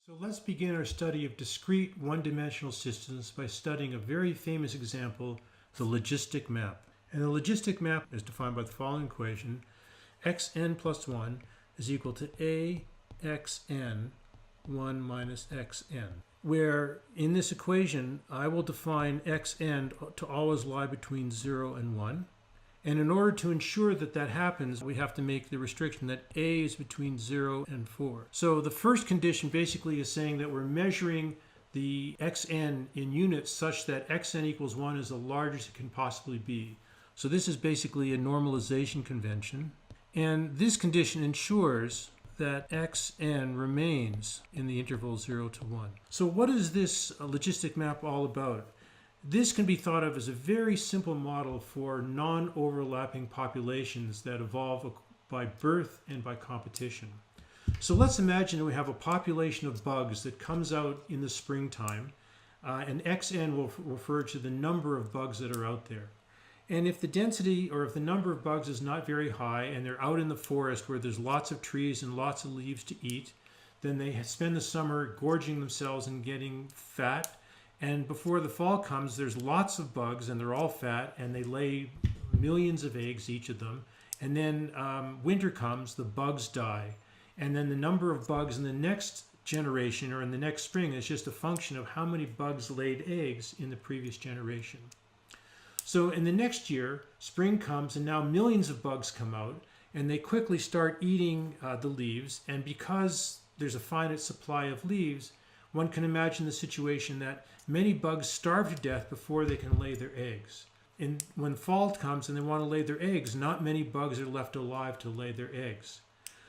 So let's begin our study of discrete one-dimensional systems by studying a very famous example, the logistic map. And the logistic map is defined by the following equation: xn plus 1 is equal to axn 1 minus xn, where in this equation I will define xn to always lie between 0 and 1. And in order to ensure that that happens, we have to make the restriction that a is between 0 and 4. So the first condition basically is saying that we're measuring the xn in units such that xn equals 1 is the largest it can possibly be. So this is basically a normalization convention. And this condition ensures that xn remains in the interval 0 to 1. So what is this logistic map all about? This can be thought of as a very simple model for non-overlapping populations that evolve by birth and by competition. So let's imagine that we have a population of bugs that comes out in the springtime, and xn will refer to the number of bugs that are out there. And if the density or if the number of bugs is not very high and they're out in the forest where there's lots of trees and lots of leaves to eat, then they spend the summer gorging themselves and getting fat. And before the fall comes, there's lots of bugs and they're all fat and they lay millions of eggs, each of them. And then winter comes, the bugs die. And then the number of bugs in the next generation or in the next spring is just a function of how many bugs laid eggs in the previous generation. So in the next year, spring comes and now millions of bugs come out and they quickly start eating the leaves. And because there's a finite supply of leaves, one can imagine the situation that many bugs starve to death before they can lay their eggs. And when fall comes and they want to lay their eggs, not many bugs are left alive to lay their eggs.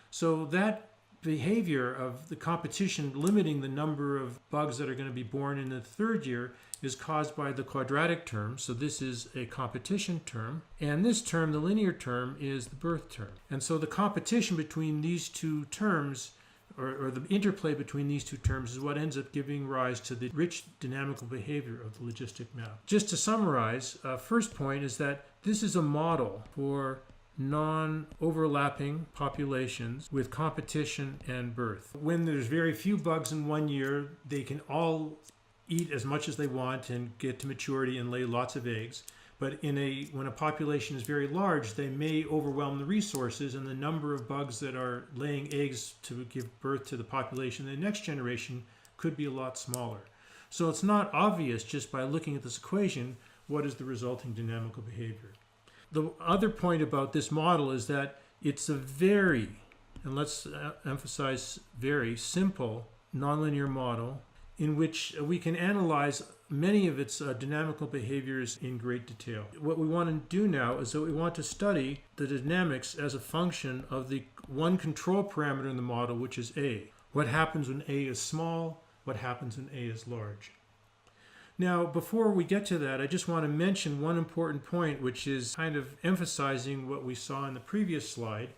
So that behavior of the competition limiting the number of bugs that are going to be born in the third year is caused by the quadratic term. So this is a competition term. And this term, the linear term, is the birth term. And so the competition between these two terms, or the interplay between these two terms, is what ends up giving rise to the rich dynamical behavior of the logistic map. Just to summarize, first point is that this is a model for non-overlapping populations with competition and birth. When there's very few bugs in one year, they can all eat as much as they want and get to maturity and lay lots of eggs. But when a population is very large, they may overwhelm the resources, and the number of bugs that are laying eggs to give birth to the population in the next generation could be a lot smaller. So it's not obvious just by looking at this equation what is the resulting dynamical behavior. The other point about this model is that it's a very, and let's emphasize very, simple nonlinear model in which we can analyze many of its dynamical behaviors in great detail. What we want to do now is that we want to study the dynamics as a function of the one control parameter in the model, which is A. What happens when A is small? What happens when A is large? Now, before we get to that, I just want to mention one important point, which is kind of emphasizing what we saw in the previous slide,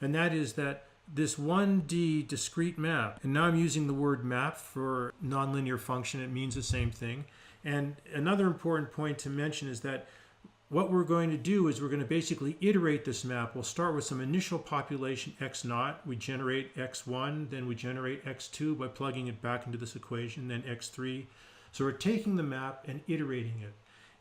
and that is that this 1D discrete map, and now I'm using the word map for nonlinear function, it means the same thing. And another important point to mention is that what we're going to do is we're going to basically iterate this map. We'll start with some initial population x0, we generate x1, then we generate x2 by plugging it back into this equation, then x3. So we're taking the map and iterating it.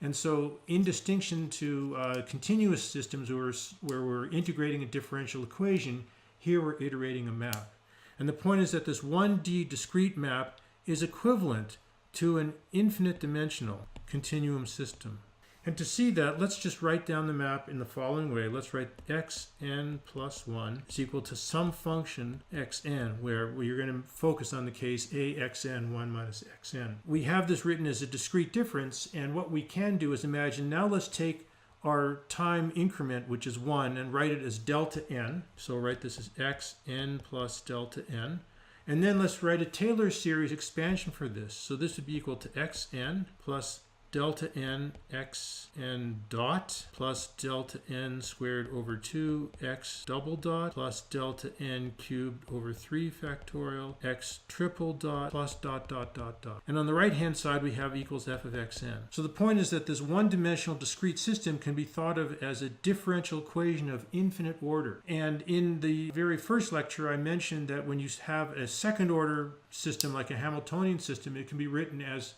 And so in distinction to continuous systems where we're integrating a differential equation, here we're iterating a map. And the point is that this 1D discrete map is equivalent to an infinite dimensional continuum system. And to see that, let's just write down the map in the following way. Let's write xn plus 1 is equal to some function xn, where you're going to focus on the case axn 1 minus xn. We have this written as a discrete difference, and what we can do is imagine, now let's take our time increment, which is 1, and write it as delta n. So we'll write this as xn plus delta n. And then let's write a Taylor series expansion for this. So this would be equal to xn plus delta n x n dot plus delta n squared over 2 x double dot plus delta n cubed over 3 factorial x triple dot plus dot dot dot dot. And on the right hand side we have equals f of xn. So the point is that this one-dimensional discrete system can be thought of as a differential equation of infinite order. And in the very first lecture I mentioned that when you have a second order system like a Hamiltonian system, it can be written as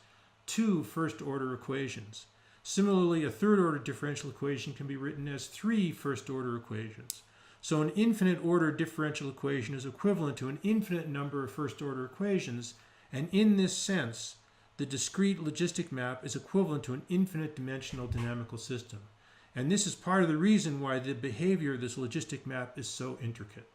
two first-order equations. Similarly, a third-order differential equation can be written as three first-order equations. So an infinite-order differential equation is equivalent to an infinite number of first-order equations, and in this sense, the discrete logistic map is equivalent to an infinite-dimensional dynamical system. And this is part of the reason why the behavior of this logistic map is so intricate.